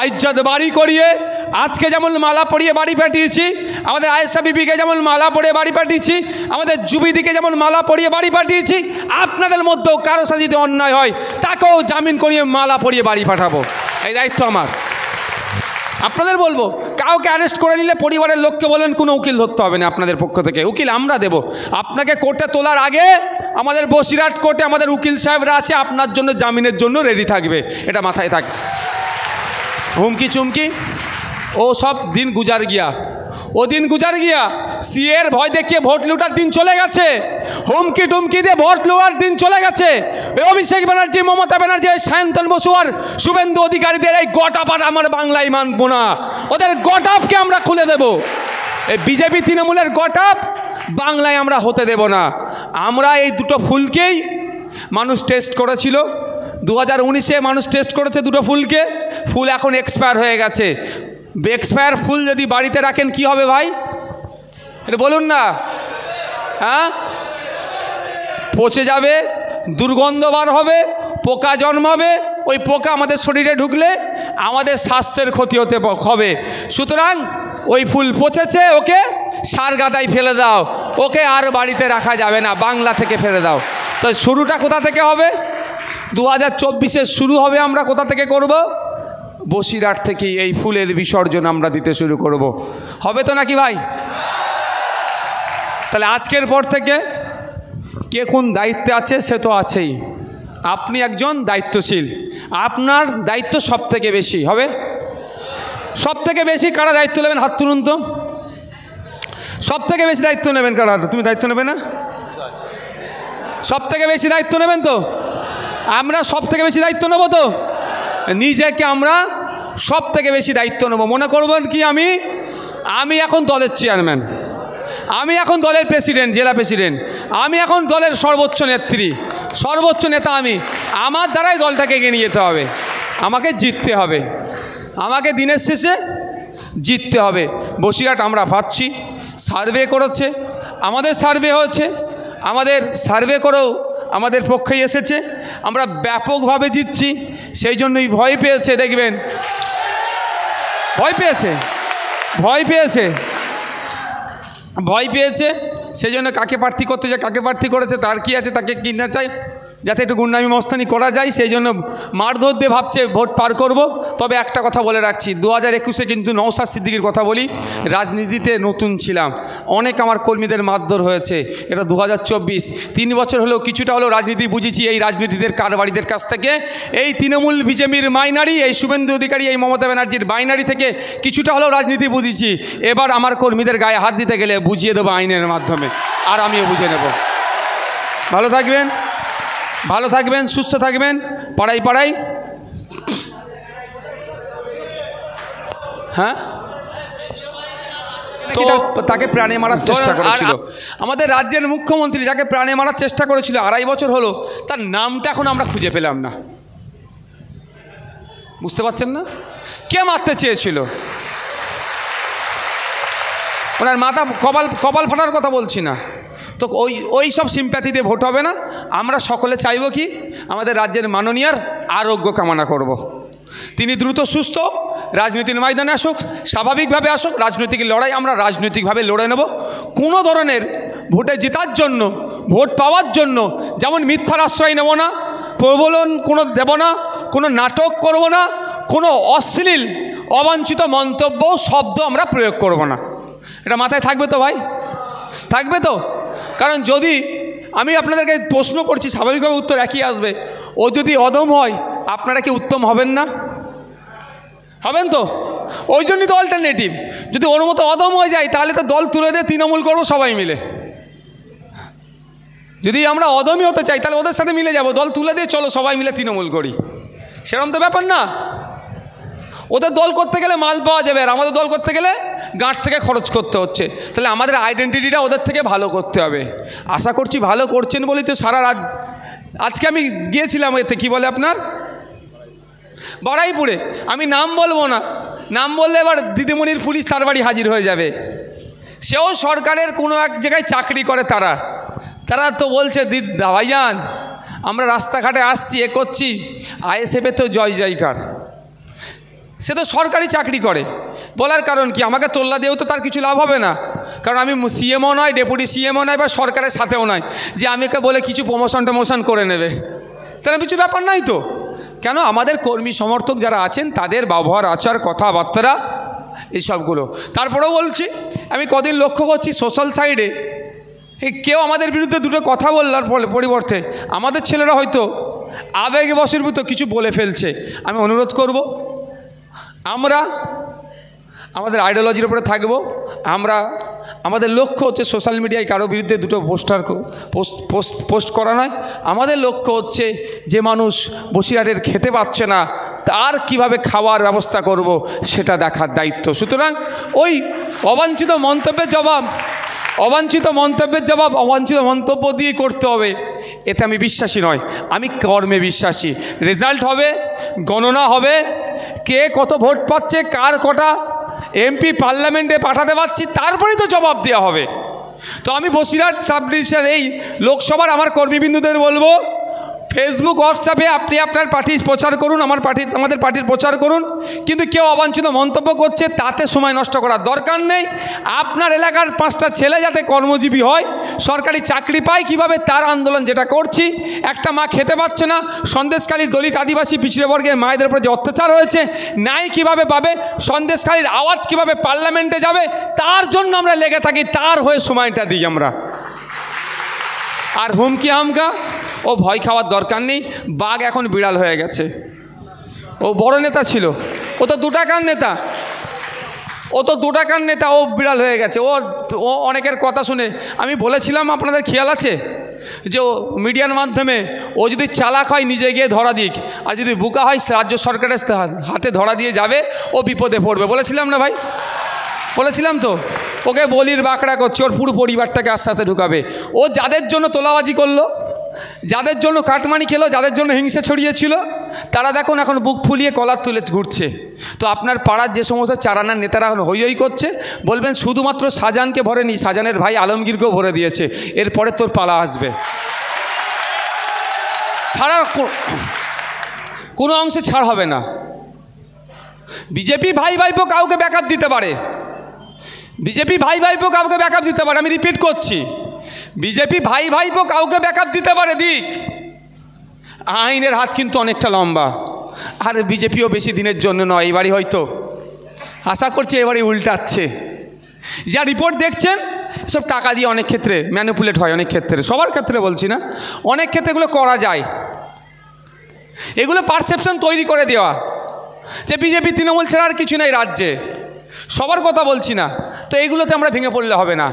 ইজ্জত বাড়ি করিয়ে আজকে যেমন মালা পরিয়ে বাড়ি পাঠিয়েছি, আমাদের আয়েশা বিবিকে যেমন মালা পরিয়ে বাড়ি পাঠিয়েছি, আমাদের যুবিদিকে যেমন মালা পরিয়ে বাড়ি পাঠিয়েছি, আপনাদের মধ্যেও কারো সাথে যদি অন্যায় হয় তাকেও জামিন করিয়ে মালা পরিয়ে বাড়ি পাঠাবো। এই দায়িত্ব আমার। আপনাদের বলবো, কাউকে অ্যারেস্ট করে নিলে পরিবারের লোককে বলবেন কোনো উকিল ধরতে হবে না আপনাদের পক্ষ থেকে, উকিল আমরা দেব। আপনাকে কোর্টে তোলার আগে আমাদের বসিরহাট কোর্টে আমাদের উকিল সাহেবরা আছে, আপনার জন্য জামিনের জন্য রেডি থাকবে, এটা মাথায় থাকবে। হুমকি চুমকি ও সব দিন গুজার গিয়া, ও দিন গুজার গিয়া। সিএর ভয় দেখিয়ে ভোট লুটার দিন চলে গেছে, হুমকি টুমকি দিয়ে ভোট লুটার দিন চলে গেছে। অভিষেক ব্যানার্জি, মমতা ব্যানার্জি, সায়ন্তন বসু আর শুভেন্দু অধিকারীদের এই গটাপাট আমার বাংলায় মানব না, ওদের গটাপকে আমরা খুলে দেব। এই বিজেপি তৃণমূলের গটাপ বাংলায় আমরা হতে দেব না। আমরা এই দুটো ফুলকেই মানুষ টেস্ট করেছিল 2019-এ, মানুষ টেস্ট করেছে দুটো ফুলকে, ফুল এখন এক্সপায়ার হয়ে গেছে। এক্সপায়ার ফুল যদি বাড়িতে রাখেন কি হবে ভাই, এটা বলুন না? হ্যাঁ, পচে যাবে, দুর্গন্ধ বার হবে, পোকা জন্মাবে, ওই পোকা আমাদের শরীরে ঢুকলে আমাদের স্বাস্থ্যের ক্ষতি হতে হবে। সুতরাং ওই ফুল পচেছে, ওকে সার গাদায় ফেলে দাও, ওকে আর বাড়িতে রাখা যাবে না, বাংলা থেকে ফেলে দাও। তো শুরুটা কোথা থেকে হবে? 2024-এ শুরু হবে। আমরা কোথা থেকে করব? বসিরহাট থেকে এই ফুলের বিসর্জন আমরা দিতে শুরু করব। হবে তো নাকি ভাই? তাহলে আজকের পর থেকে কে কোন দায়িত্বে আছে সে তো আছেই, আপনি একজন দায়িত্বশীল, আপনার দায়িত্ব সব থেকে বেশি হবে। সব থেকে বেশি কারা দায়িত্ব নেবেন? হাত তুলুন তো। সব থেকে বেশি দায়িত্ব নেবেন কারা? তুমি দায়িত্ব নেবে না? সব থেকে বেশি দায়িত্ব নেবেন তো? আমরা সব থেকে বেশি দায়িত্ব নেব তো? নিজেকে আমরা সব থেকে বেশি দায়িত্ব নেব। মনে করবেন কি আমি এখন দলের চেয়ারম্যান, আমি এখন দলের প্রেসিডেন্ট, জেলা প্রেসিডেন্ট, আমি এখন দলের সর্বোচ্চ নেত্রী, সর্বোচ্চ নেতা আমি। আমার দ্বারাই দলটাকে এগিয়ে নিয়ে যেতে হবে, আমাকে জিততে হবে, আমাকে দিনের শেষে জিততে হবে। বসিরহাট আমরা পাচ্ছি, সার্ভে করেছে, আমাদের সার্ভে হয়েছে, আমাদের সার্ভে করেও আমাদের পক্ষেই এসেছে, আমরা ব্যাপকভাবে জিতছি। সেই জন্যই ভয় পেয়েছে, দেখবেন ভয় পেয়েছে, ভয় পেয়েছে, ভয় পেয়েছে। সেই জন্য কাকে প্রার্থী করতে যায়, কাকে প্রার্থী করেছে, তার কি আছে, তাকে কিনতে চাই, যাতে একটু গুন্ডামি মস্তানি করা যায়। সেই জন্য মারধর দিয়ে ভাবছে ভোট পার করব। তবে একটা কথা বলে রাখছি, 2021-এ কিন্তু নওশাদ সিদ্দিকীর কথা বলি, রাজনীতিতে নতুন ছিলাম, অনেক আমার কর্মীদের মারধর হয়েছে। এটা 2024, 3 বছর হলেও কিছুটা হলেও রাজনীতি বুঝেছি এই রাজনীতিদের কারবারিদের কাছ থেকে। এই তৃণমূল বিজেপির মাইনারি, এই শুভেন্দু অধিকারী, এই মমতা ব্যানার্জির বাইনারি থেকে কিছুটা হলেও রাজনীতি বুঝেছি। এবার আমার কর্মীদের গায়ে হাত দিতে গেলে বুঝিয়ে দেবো আইনের মাধ্যমে, আর আমিও বুঝে নেব। ভালো থাকবেন, ভালো থাকবেন, সুস্থ থাকবেন, পাড়ায় পাড়ায়। হ্যাঁ, তো তাকে প্রাণে মারার চেষ্টা করেছিল আমাদের রাজ্যের মুখ্যমন্ত্রী, যাকে প্রাণে মারার চেষ্টা করেছিল, 2.5 বছর হলো, তার নামটা এখন আমরা খুঁজে পেলাম না। বুঝতে পারছেন না কে মারতে চেয়েছিল? ওনার মাথা কপাল ফাটার কথা বলছি না তো, ওই সব সিম্প্যাথি দিয়ে ভোট হবে না। আমরা সকলে চাইব কি, আমাদের রাজ্যের মাননীয়ার আরোগ্য কামনা করব। তিনি দ্রুত সুস্থ রাজনীতির ময়দানে আসুক, স্বাভাবিকভাবে আসুক। রাজনৈতিক লড়াই আমরা রাজনৈতিকভাবে লড়ে নেব। কোনো ধরনের ভোটে জেতার জন্য, ভোট পাওয়ার জন্য যেমন মিথ্যার আশ্রয় নেব না, প্রবলন কোনো দেব না, কোনো নাটক করব না, কোনো অশ্লীল অবাঞ্ছিত মন্তব্য শব্দ আমরা প্রয়োগ করব না। এটা মাথায় থাকবে তো ভাই? থাকবে তো? কারণ যদি আমি আপনাদেরকে প্রশ্ন করছি, স্বাভাবিকভাবে উত্তর একই আসবে। ও যদি অদম হয়, আপনারা কি উত্তম হবেন না? হবেন তো? ওই জন্যই তো অল্টারনেটিভ। যদি ওর মতো অদম হয়ে যায়, তাহলে তো দল তুলে দিয়ে তৃণমূল করবো সবাই মিলে। যদি আমরা অদমই হতে চাই, তাহলে ওদের সাথে মিলে যাব, দল তুলে দিয়ে চলো সবাই মিলে তৃণমূল করি। সেরকম তো ব্যাপার না। ওদের দল করতে গেলে মাল পাওয়া যাবে, আর আমাদের দল করতে গেলে গাঁট থেকে খরচ করতে হচ্ছে। তাহলে আমাদের আইডেন্টিটিটা ওদের থেকে ভালো করতে হবে। আশা করছি ভালো করছেন বলেই তো সারা রাত। আজকে আমি গিয়েছিলাম এতে, কি বলে আপনার, বারাইপুরে। আমি নাম বলবো না, নাম বললে এবার দিদিমণির পুলিশ তার বাড়ি হাজির হয়ে যাবে। সেও সরকারের কোনো এক জায়গায় চাকরি করে। তারা তো বলছে, ভাইজান আমরা রাস্তাঘাটে আসছি, এ করছি, আইএসএফে তো জয় জয়কার। সে তো সরকারি চাকরি করে, বলার কারণ কি? আমাকে তোল্লা দিয়েও তো তার কিছু লাভ হবে না, কারণ আমি সিএমও নয়, ডেপুটি সিএমও নয়, বা সরকারের সাথেও নয় যে আমাকে বলে কিছু প্রমোশন করে নেবে, তার কিছু ব্যাপার নাই তো। কেন? আমাদের কর্মী সমর্থক যারা আছেন তাদের ব্যবহার, আচার, কথাবার্তা এইসবগুলো। তারপরেও বলছি, আমি কদিন লক্ষ্য করছি সোশ্যাল সাইডে কেউ আমাদের বিরুদ্ধে দুটো কথা বলার পরিবর্তে আমাদের ছেলেরা হয়তো আবেগবশীভূত কিছু বলে ফেলছে। আমি অনুরোধ করব, আমরা আমাদের আইডিওলজির উপরে থাকবো। আমাদের লক্ষ্য হচ্ছে সোশ্যাল মিডিয়ায় কারো বিরুদ্ধে দুটো পোস্ট করা নয়। আমাদের লক্ষ্য হচ্ছে যে মানুষ বসিরহাটের খেতে পাচ্ছে না তার কিভাবে খাওয়ার ব্যবস্থা করব সেটা দেখার দায়িত্ব। সুতরাং ওই অবাঞ্ছিত মন্তব্যের জবাব অবাঞ্ছিত মন্তব্য দিয়ে করতে হবে, এতে আমি বিশ্বাসী নয়। আমি কর্মে বিশ্বাসী। রেজাল্ট হবে, গণনা হবে, কে কত ভোট পাচ্ছে, কার কটা এমপি পার্লামেন্টে পাঠাতে পারছি, তারপরেই তো জবাব দেওয়া হবে। তো আমি বসিরহাট সাব ডিভিশন এই লোকসভার আমার কর্মীবৃন্দদের বলবো, ফেসবুক, হোয়াটসঅ্যাপে আপনি আপনার পার্টির প্রচার করুন, আমাদের পার্টির প্রচার করুন, কিন্তু কেউ অবাঞ্ছিত মন্তব্য করছে তাতে সময় নষ্ট করার দরকার নেই। আপনার এলাকার 5টা ছেলে যাতে কর্মজীবী হয়, সরকারি চাকরি পায়, কিভাবে তার আন্দোলন যেটা করছি। একটা মা খেতে পাচ্ছে না, সন্দেশখালীর দলিত আদিবাসী পিছিয়ে বর্গের মায়েদের উপর যে অত্যাচার হয়েছে, ন্যায় কিভাবে পাবে, সন্দেশখালীর আওয়াজ কিভাবে পার্লামেন্টে যাবে, তার জন্য আমরা লেগে থাকি, তার হয়ে সময়টা দিই আমরা। আর হুমকি হামকা ও ভয় খাওয়ার দরকার নেই। বাঘ এখন বিড়াল হয়ে গেছে। ও বড় নেতা ছিল, ও তো 2 টাকার নেতা, ও বিড়াল হয়ে গেছে। ও অনেকের কথা শুনে, আমি বলেছিলাম আপনাদের খেয়াল আছে যে ও মিডিয়ার মাধ্যমে ও যদি চালাক হয় নিজে গিয়ে ধরা দিক, আর যদি বোকা হয় রাজ্য সরকারের হাতে ধরা দিয়ে যাবে, ও বিপদে পড়বে। বলেছিলাম না ভাই? বলেছিলাম তো। ওকে বলির বাঁকড়া করছে, ওর পুরো পরিবারটাকে আস্তে আস্তে ঢুকাবে। ও যাদের জন্য তোলাবাজি করলো, যাদের জন্য কাটমানি খেলো, যাদের জন্য হিংসা ছড়িয়েছিল, তারা দেখুন এখন বুক ফুলিয়ে কলার তুলে ঘুরছে। তো আপনার পাড়ার যে সমস্ত চারানার নেতারা এখন হই হই করছে, বলবেন শুধুমাত্র শাহজাহানকে ভরেনি, শাহজাহানের ভাই আলমগীরকেও ভরে দিয়েছে, এরপরে তোর পালা আসবে। ছাড়ার কোনো অংশে ছাড় হবে না। বিজেপি ভাই ভাইপো কাউকে ব্যাকআপ দিতে পারে, আমি রিপিট করছি, বিজেপি ভাই ভাইপো কাউকে ব্যাকআপ দিতে পারে, দিক। আইনের হাত কিন্তু অনেকটা লম্বা, আর বিজেপিও বেশি দিনের জন্য নয়। এবারই হয়তো আশা করছি এবারই উল্টাচ্ছে। যা রিপোর্ট দেখছেন সব টাকা দিয়ে অনেক ক্ষেত্রে ম্যানিপুলেট হয়, অনেক ক্ষেত্রে, সবার ক্ষেত্রে বলছি না, অনেক ক্ষেত্রে এগুলো করা যায়। এগুলো পারসেপশন তৈরি করে দেওয়া যে বিজেপি তৃণমূল ছাড়া আর কিছু নেই রাজ্যে, সবার কথা বলছি না। তো এইগুলোতে আমরা ভেঙে পড়লে হবে না।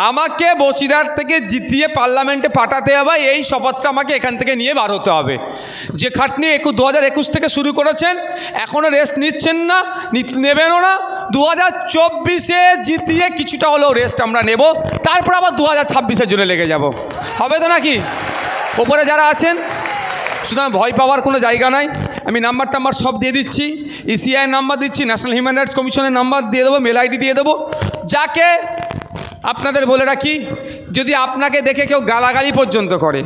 আমাকে বসিরহাট থেকে জিতিয়ে পার্লামেন্টে পাঠাতে হবে, এই শপথটা আমাকে এখান থেকে নিয়ে বার হতে হবে। যে খাটনি 2021 থেকে শুরু করেছেন, এখনও রেস্ট নিচ্ছেন না, নেবেনও না। 2024-এ জিতিয়ে কিছুটা হলেও রেস্ট আমরা নেব, তারপর আবার 2026-এর জন্য লেগে যাব। হবে তো নাকি? ওপরে যারা আছেন, সুতরাং ভয় পাওয়ার কোনো জায়গা নাই। আমি নাম্বার সব দিয়ে দিচ্ছি, ইসিআই নাম্বার দিচ্ছি, ন্যাশনাল হিউম্যান রাইটস কমিশনের নাম্বার দিয়ে দেবো, মেল আইডি দিয়ে দেবো। যাকে আপনাদের বলে রাখি, যদি আপনাকে দেখে কেউ গালাগালি পর্যন্ত করে,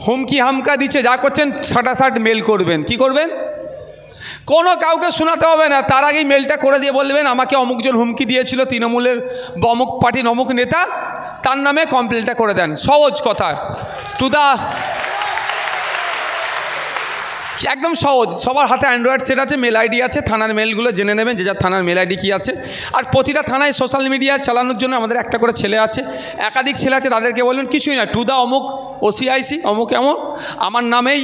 হুমকি হামকা দিচ্ছে, যা করছেন সাটাসাট মেল করবেন। কি করবেন? কোনো কাউকে শোনাতে হবে না, তার আগেই মেলটা করে দিয়ে বলবেন আমাকে অমুকজন হুমকি দিয়েছিল, তৃণমূলের অমুক পার্টির অমুক নেতা, তার নামে কমপ্লেনটা করে দেন। সহজ কথা, একদম সহজ। সবার হাতে অ্যান্ড্রয়েড সেট আছে, মেল আইডি আছে, থানার মেলগুলো জেনে নেবেন যে যার থানার মেল আইডি কী আছে। আর প্রতিটা থানায় সোশ্যাল মিডিয়া চালানোর জন্য আমাদের একটা করে ছেলে আছে, একাধিক ছেলে আছে, তাদেরকে বলবেন কিছুই না, টু দা অমুক OCIC অমুক এমন, আমার নামেই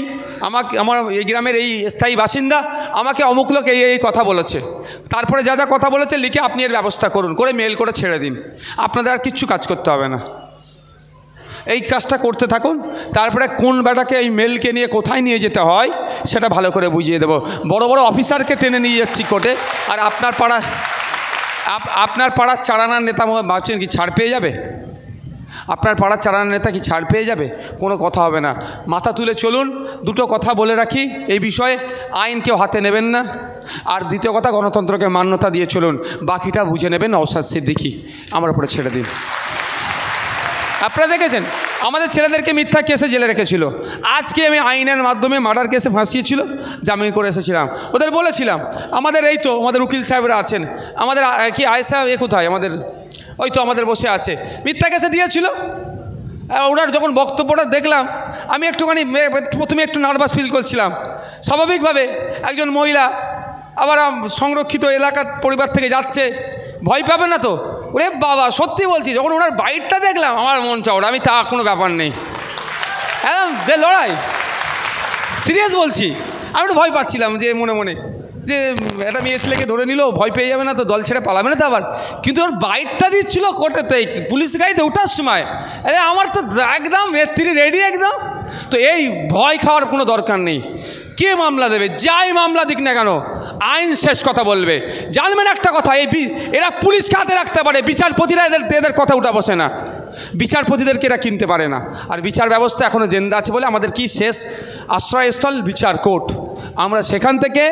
আমার এই গ্রামের এই স্থায়ী বাসিন্দা, আমাকে অমুক লোক এই কথা বলেছে, তারপরে যা যা কথা বলেছে লিখে আপনি এর ব্যবস্থা করুন, করে মেল করে ছেড়ে দিন। আপনাদের আর কিচ্ছু কাজ করতে হবে না, এই কাজটা করতে থাকুন। তারপরে কোন বেটাকে এই মেলকে নিয়ে কোথায় নিয়ে যেতে হয় সেটা ভালো করে বুঝিয়ে দেব। বড় বড় অফিসারকে টেনে নিয়ে যাচ্ছি কোর্টে, আর আপনার পাড়ার চারানার নেতা ভাবছেন কি ছাড় পেয়ে যাবে? আপনার পাড়ার চারানার নেতা কি ছাড় পেয়ে যাবে? কোনো কথা হবে না। মাথা তুলে চলুন। দুটো কথা বলে রাখি এই বিষয়ে, আইন কেউ হাতে নেবেন না, আর দ্বিতীয় কথা, গণতন্ত্রকে মান্যতা দিয়ে চলুন। বাকিটা বুঝে নেবেন নওশাদ সিদ্দিকী, আমার উপরে ছেড়ে দিন। আপনারা দেখেছেন আমাদের ছেলেদেরকে মিথ্যা কেসে জেলে রেখেছিল। আজকে আমি আইনের মাধ্যমে মার্ডার কেসে ফাঁসিয়েছিল, জামিন করে এসেছিলাম। ওদের বলেছিলাম আমাদের এই তো আমাদের উকিল সাহেবরা আছেন, আমাদের কি আয়েশা এ কোথায় আমাদের, ওই তো আমাদের বসে আছে, মিথ্যা কেসে দিয়েছিল। ওনার যখন বক্তব্যটা দেখলাম আমি একটুখানি প্রথমে একটু নার্ভাস ফিল করছিলাম। স্বাভাবিকভাবে একজন মহিলা আবার সংরক্ষিত এলাকার পরিবার থেকে যাচ্ছে, ভয় পাবে না তো? ওরে বাবা, সত্যি বলছি, যখন ওনার বাইকটা দেখলাম আমার মন চাওয়া, আমি তা কোনো ব্যাপার নেই, একদম যে লড়াই, সিরিয়াস বলছি। আমি একটু ভয় পাচ্ছিলাম যে মনে মনে যে একটা মেয়ে ছেলেকে ধরে নিল, ভয় পেয়ে যাবে না তো, দল ছেড়ে পালাবে না তো আবার। কিন্তু ওর বাইকটা দিচ্ছিল কোর্টেতে, পুলিশ গাড়িতে ওঠার সময়, আরে আমার তো একদম রেডি একদম। তো এই ভয় খাওয়ার কোনো দরকার নেই। কে মামলা দেবে, যাই মামলা দিক না কেন, আইন শেষ কথা বলবে। জানবেন একটা কথা, এরা পুলিশকে হাতে রাখতে পারে, বিচারপতিরা এদের কথা উঠা বসে না, বিচারপতিদেরকে এরা কিনতে পারে না। আর বিচার ব্যবস্থা এখনও জেন্দা আছে বলে আমাদের কি শেষ আশ্রয়স্থল বিচার কোর্ট। আমরা সেখান থেকে